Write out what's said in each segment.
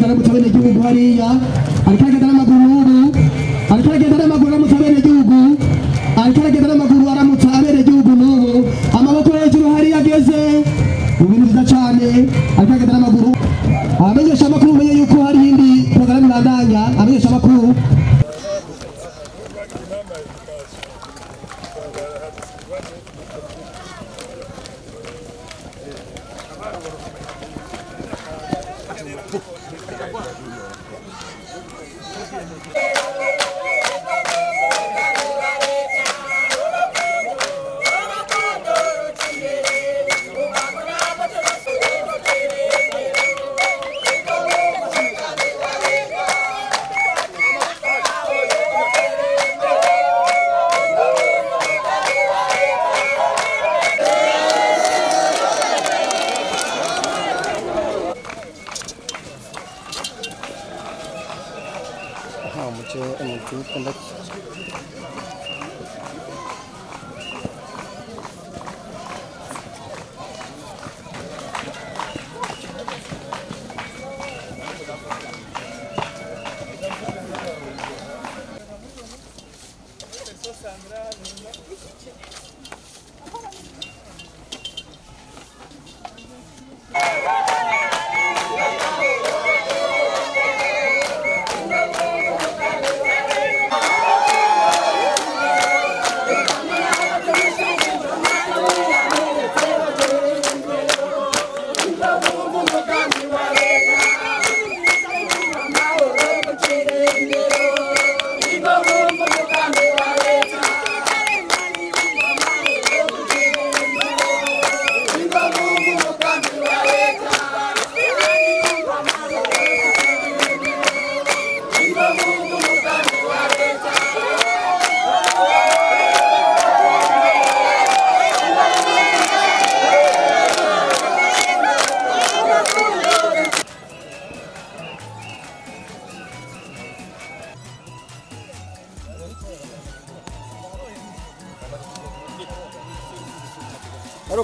aramutsa bene gihugu hariya ariko aragenda n'amaguru ubu ariko aragenda n'amaguru aramutsa bene gihugu ariko aragenda n'amaguru aramutsa abene gihugu n'ubu amaboko hejuru hariya ageze ibintu byiza cyane ariko aragenda n'amaguru abamenyesha amakuru umenye yuko hari indi porogaramu ibandanya abamenyesha amakuru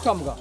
kamuga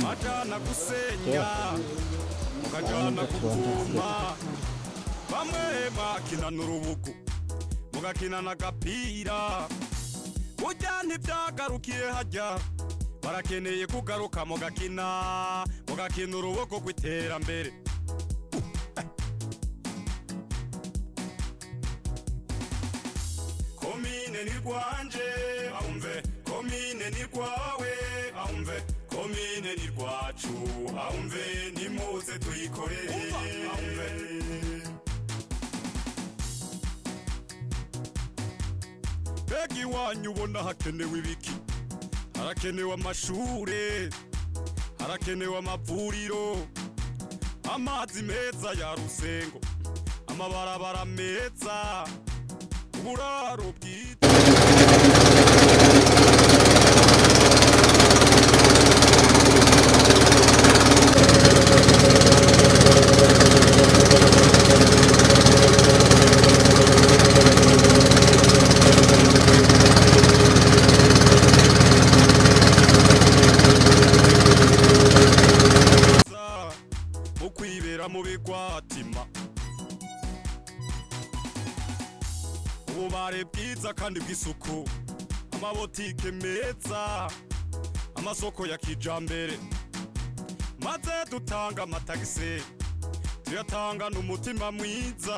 Majana kusenya mukajana kuvuma bamwe bakina n'urubugu mugakina n'agapira burya ntibyagarukiye hajya barakeneye kugaruka mugakina urubugu rw'iterambere komine ni rwanje bumve komine ni kwawe aumve komine ni kwacu aumve nimuze tuyikorere aumve begi wanyu ubona hakenewe ibiki harakenewe amashure harakenewe amavuriro amazi meza ya Rusengo amabarabara meza uburaro bwite ukwibera mu bigwatima ububare bwiza kandi bw'isuku amabotike meza amasoko ya kijambere maze dutanga amatagisi tuyatanga n'umutima mwiza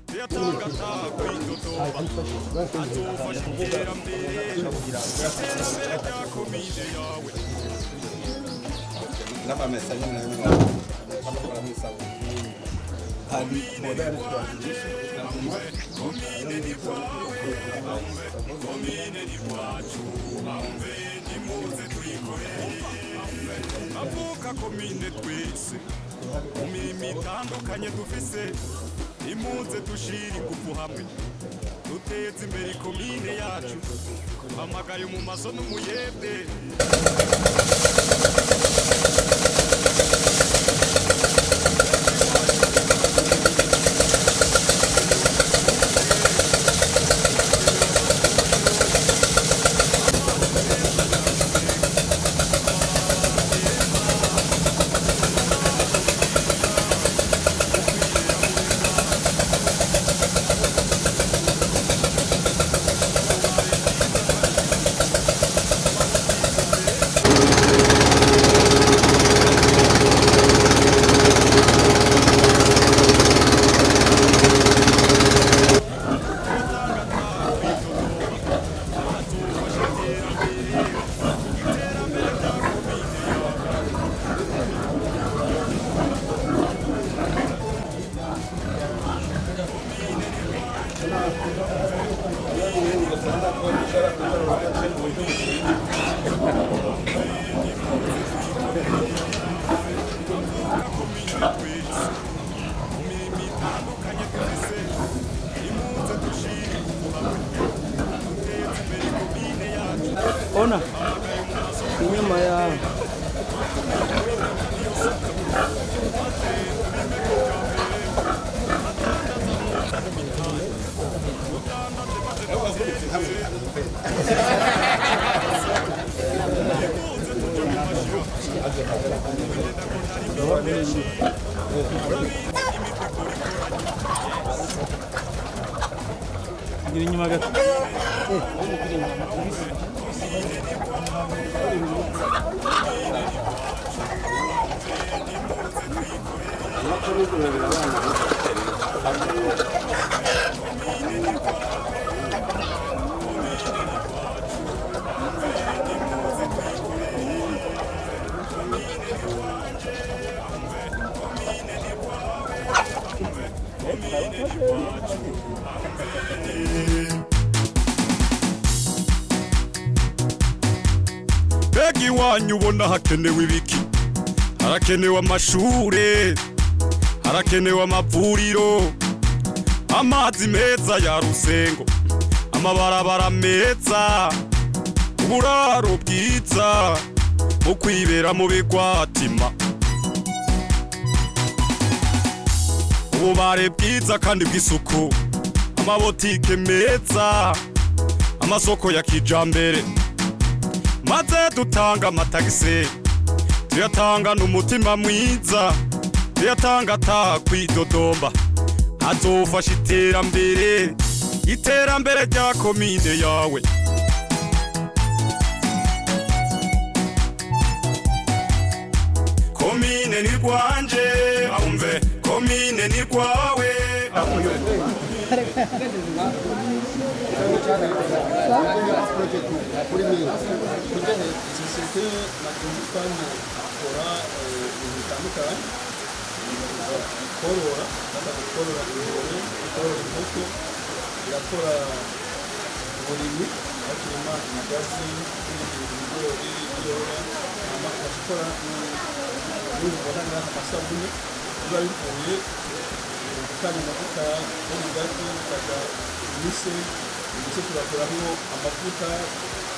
tuyatanga kwitotoba azofasha iterambere rya komine yawe komine ni kwacu aumve nimuze tuyikorere avuka komine twese mu mirimo itandukanye dufise nimuze dushire ingufu hamwe duteze imbere komine yacu hamagaye mu maso n'umuyede Ona inyuma ya Gini inyuma gato. begi wanyu ubona hakenewe ibiki harakenewe amashure harakenewe amavuriro amazi meza ya Rusengo amabarabara meza uburaro bwiza ukwibera mu bigwatima ububare bwiza kandi bw'isuku amabotike meza amasoko ya kijambere maze dutanga amatagisi tuyatanga n'umutima mwiza tuyatanga kwitotomba azofasha iterambere rya komine yawe komine ni kwanje aumve komine ni kwawe Sosiyete Matunzikani akora ibintu bitandukanye, korora ingurube, korora inkoko, irakora uburimyi, aho turima imigazi, ibigori, yorora, agakora n'ubona ngaha amasabune, biba bivuye gutanga amavuta y'imigazi, tukajya imise tugakoramo amavuta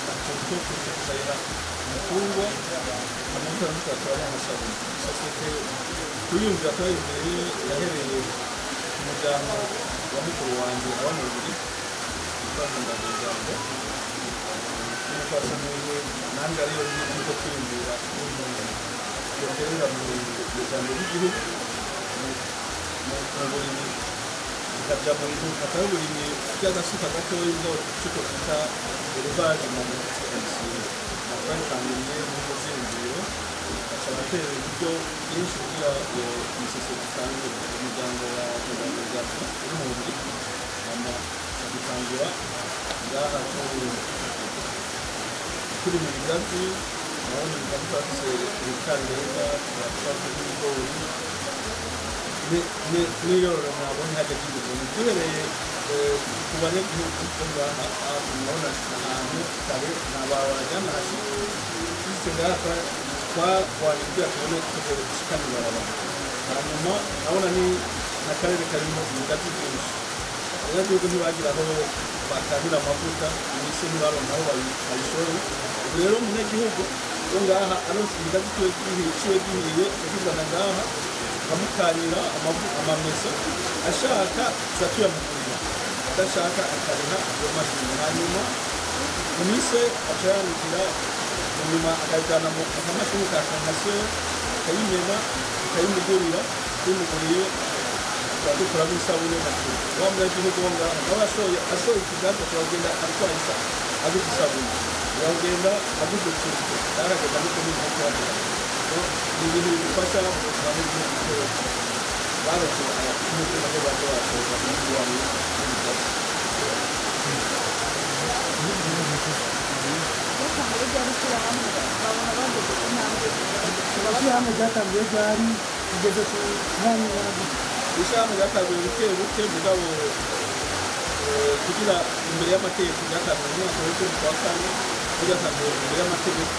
na tonto tukayira imfungwa, amavuta tugakoramo amasabune. Sosiyete kuyumvira ko imbere yahereye ku muryango wa mukuru wanjye aba mu Bubiligi, umuryango n'umupfasoni we, nanjye ariyo niko kwiyumvira yoherera mu ijambo ry'igihugu mu burimyi, ikajya mu bintu atari uburimyi by'agasuka gatoya cy'uko twita uruvaje mu mutwe nakwayitangiye n'ubuzingiro, akaba atera ibiryo byinshi kugira ngo imisosiyete itange umuryango wa Muganga uri mu Bubiligi, akagitangira ngaha turi mu bigazi, urabona ibigazi twafise ibikandenga, twafise n'ibigori n'iyororo mwabonye hagati y'ibigori. Duhereye ku banyagihugu bo ngaha, murabona ahantu kare ntababajyana hasi, twise ngaha twarwanya kugira tubone gushikana ibarabara. Hanyuma urabona ni n'akarere karimo ibigazi byinshi, abanyagihugu ntibagira aho batahira amavuta, imise ntibaronka aho bayishoye. Ubu rero umunyagihugu wo ngaha aronse ibigazi ciwe gihiye akizana ngaha akamukanyira amamesa, ashaka tuyamugurira, adashaka akariha ayo mashini. Hanyuma imise aca yanikira, inyuma akajyana mu kamashini ka kankasiyo, akayimena akayimugurira, tuyimuguriye dukuramo isabune na kure. Wa munyagihugu wo ngaha nawe ashoye ikiganza akagenda atwaye aguze isabune, yagenda aguze ikintu yaragenda no kumenya ko ni ibintu bidufasha mu buzima bw'igihugu baronse umutima ko baje bashoza kugiwanye n'imigazi. Ishyirahamwe ryatangiye ryari kugeza ku mwanya wabyo? Ishyirahamwe ryatangiye buke buke mugabo kugira imbere y'amategeko ryatangiye mu mwaka w'ukwezi kwa kane, ryatangiye imbere y'amategeko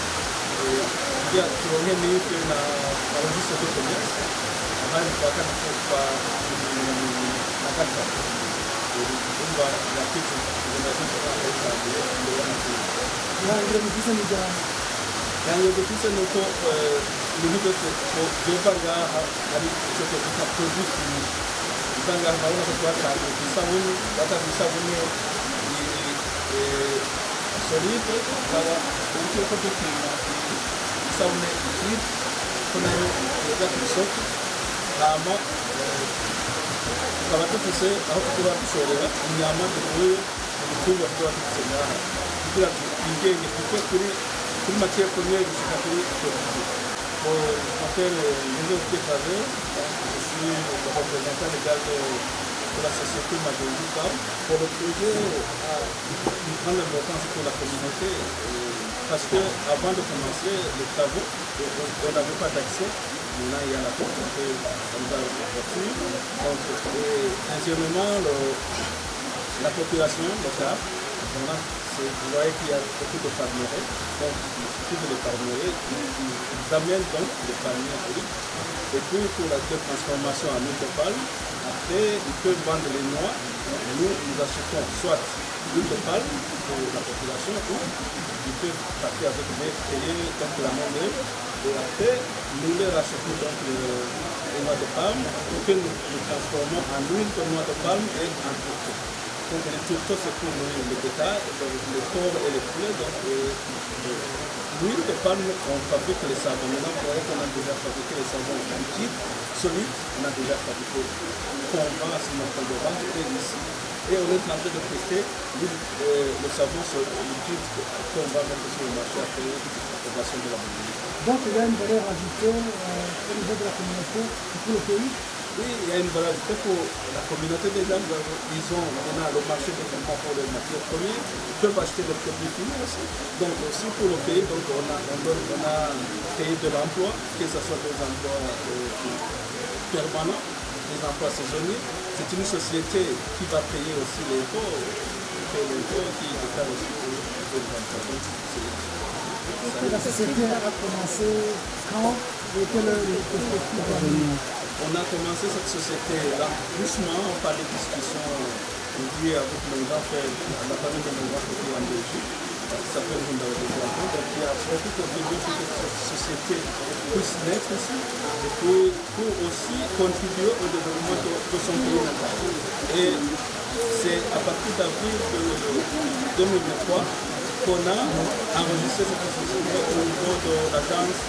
kugira turonke n'ibyo na abagize de commerce ahandi kwa kane kwa na gatatu umva yakize kugenda cyane imbere y'amategeko. Ihangiro mufise n'ijambo yangiye gufise nuko ibintu byose byova ngaha ari icyo twita produit usanga urabona ko twatangiye ku isabune, twatangiye isabune solide, ukaba uburyo bwo gupima isabune liquide ko nayo yoza ku isoko, hama tukaba dufise aho tuba dushorera inyama dukuye mu bitungwa tuba dufise ngaha kugira twigenge kuko kuri matière première gushika kuri produit. M'appelle Joseph Pietave, je suis le représentant légal de la société Matunzika. Pour le projet a une grande importance pour la communauté parce qu'avant de commencer les travaux, on n'avait pas d'accès. Maintenant, il y a la possibilité de la voiture. Donc, deuxièmement, la population locale, vous voyez qu'il y a beaucoup de palmiers. Donc, il suffit de les palmiers, ils amènent donc les palmiers au riz. Et puis, pour la transformation en huile de palme, après, ils peuvent vendre les noix. Nous achetons soit l'huile de palme pour la population ou ils peuvent partir avec payer donc la main-d'œuvre. Et après, nous les rachetons donc les noix de palme pour que nous transformons en huile de noix de palme et en tourteau. Donc les tourteaux c'est pour nourrir le bétail, les porcs et les poulets. Donc l'huile de palme, on fabrique les savons. Maintenant, vous voyez qu'on a déjà fabriqué les savons liquides, solides, on a déjà fabriqué qu'on vend à ce moment de vente ici. Et on est en train de tester le savon liquide qu'on va mettre sur le marché après l'approbation de la Bolivie. Donc il y a une valeur ajoutée au niveau de la communauté pour le pays. Oui, il y a une valeur ajoutée pour la communauté déjà. Ils ont maintenant le marché développement pour les matières premières. Ils peuvent acheter des produits finis aussi. Donc aussi pour le pays, donc on a créé de l'emploi, que ce soit des emplois permanents, des emplois saisonniers. C'est une société qui va payer aussi les taux, qui déclare aussi pour les emplois. La société a commencé quand? Et quelle est le perspective à venir? On a commencé cette société-là doucement, on parlait de discussion liée avec mon grand frère, la famille de mon grand frère en Belgique, qui s'appelle Rundao de Japon. Donc il a beaucoup contribué pour que cette société puisse naître ici et pour aussi contribuer au développement de son pays natal. Et c'est à partir d'avril 2023 qu'on a enregistré cette société au niveau de l'agence.